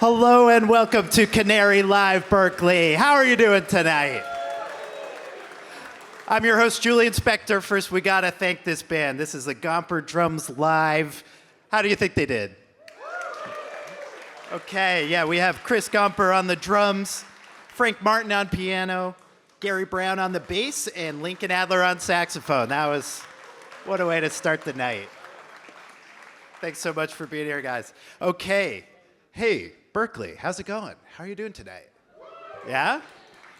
Hello and welcome to Canary Live Berkeley. How are you doing tonight? I'm your host, Julian Spector. First, we gotta thank this band. This is the Gomper Drums Live. How do you think they did? Okay, yeah, we have Chris Gomper on the drums, Frank Martin on piano, Gary Brown on the bass, and Lincoln Adler on saxophone. What a way to start the night. Thanks so much for being here, guys. Okay, hey, Berkeley, how's it going? How are you doing tonight? Yeah?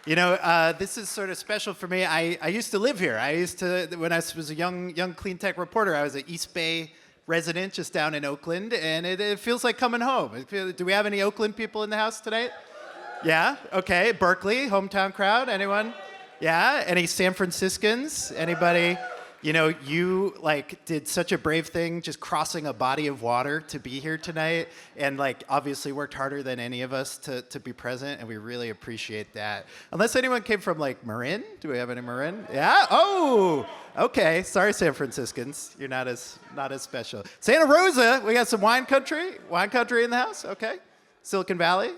You know, this is sort of special for me. I used to live here. When I was a young clean tech reporter, I was an East Bay resident just down in Oakland, and it feels like coming home. Do we have any Oakland people in the house tonight? Yeah? Okay, Berkeley, hometown crowd, anyone? Yeah? Any San Franciscans? Anybody? You know, you did such a brave thing just crossing a body of water to be here tonight, and obviously worked harder than any of us to be present, and we really appreciate that. Unless anyone came from Marin? Do we have any Marin? Yeah? Oh! Okay. Sorry, San Franciscans. You're not as special. Santa Rosa, we got some wine country in the house. Okay. Silicon Valley?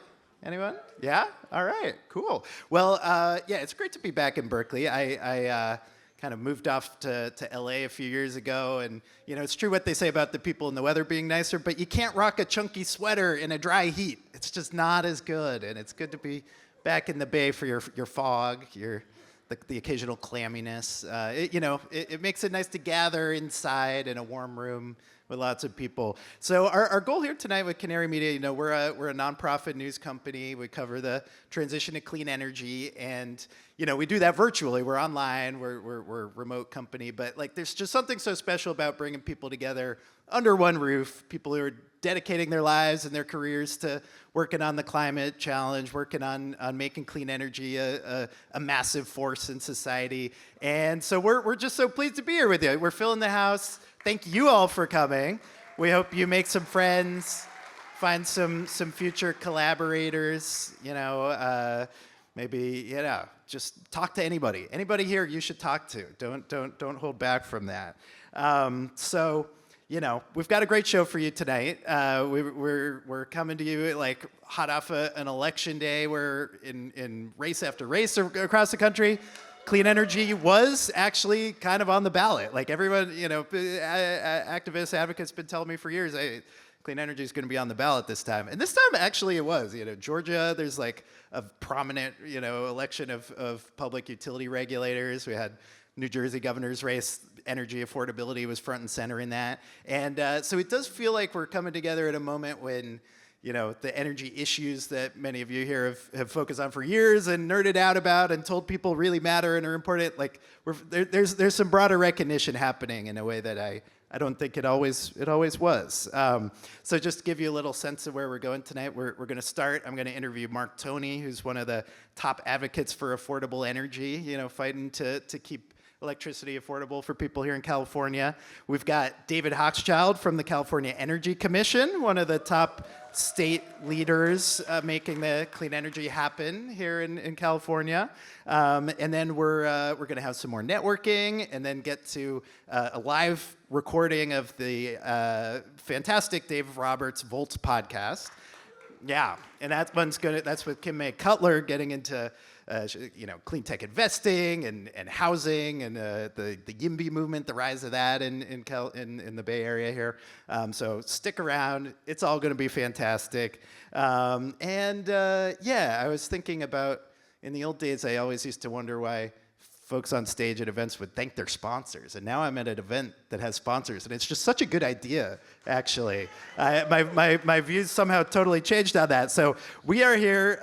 Anyone? Yeah? All right. Cool. Well, yeah, it's great to be back in Berkeley. I kind of moved off to LA a few years ago, and it's true what they say about the people and the weather being nicer, but you can't rock a chunky sweater in a dry heat. It's just not as good, and it's good to be back in the Bay for your fog, the occasional clamminess. It makes it nice to gather inside in a warm room with lots of people. So our goal here tonight with Canary Media, we're a nonprofit news company. We cover the transition to clean energy, and we do that virtually. We're online. We're a remote company, but there's just something so special about bringing people together under one roof. People who are dedicating their lives and their careers to working on the climate challenge, working on making clean energy a massive force in society. And so we're just so pleased to be here with you. We're filling the house. Thank you all for coming. We hope you make some friends, find some future collaborators, maybe, just talk to anybody. Anybody here you should talk to. Don't hold back from that. We've got a great show for you tonight. We're coming to you hot off an election day. We're in race after race across the country. Clean energy was actually kind of on the ballot. Everyone, activists, advocates been telling me for years, hey, clean energy is going to be on the ballot this time. And this time, actually, it was. Georgia, there's a prominent, election of public utility regulators. We had New Jersey governor's race. Energy affordability was front and center in that. And so it does feel like we're coming together at a moment when the energy issues that many of you here have focused on for years and nerded out about and told people really matter and are important. There's some broader recognition happening in a way that I don't think it always was. So just to give you a little sense of where we're going tonight, we're going to start. I'm going to interview Mark Toney, who's one of the top advocates for affordable energy, fighting to keep electricity affordable for people here in California. We've got David Hochschild from the California Energy Commission, one of the top state leaders making the clean energy happen here in California. And then we're going to have some more networking and then get to a live recording of the fantastic Dave Roberts Volt podcast. Yeah, and that's with Kim May Cutler getting into clean tech investing and housing and the YIMBY movement, the rise of that in the Bay Area here. So stick around; it's all going to be fantastic. I was thinking about in the old days, I always used to wonder why folks on stage at events would thank their sponsors. And now I'm at an event that has sponsors, and it's just such a good idea, actually. My views somehow totally changed on that. So we are here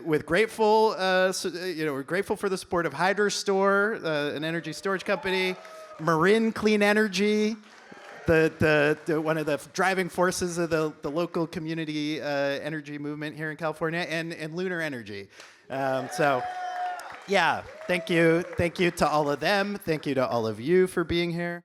with we're grateful for the support of Hydrostore, an energy storage company, Marin Clean Energy, the one of the driving forces of the local community energy movement here in California, and Lunar Energy. Yeah, thank you to all of them. Thank you to all of you for being here.